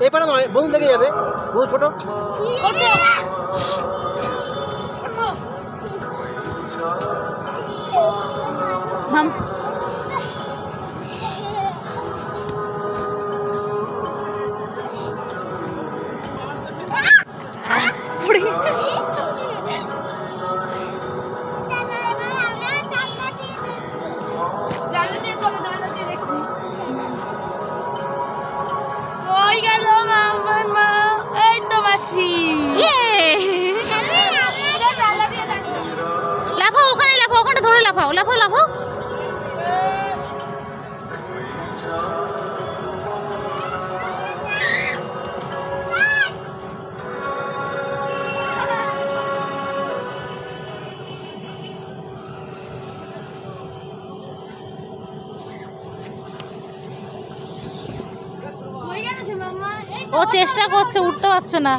এই পারে নয়, বন্ধু লেগে যাবে, বন্ধু ছোট। লাফাও, ওখানে লাফাও, ওখানে ধরে লাফাও, লাফাও লাফাও। ও চেষ্টা করছে, উঠতে পারছে না।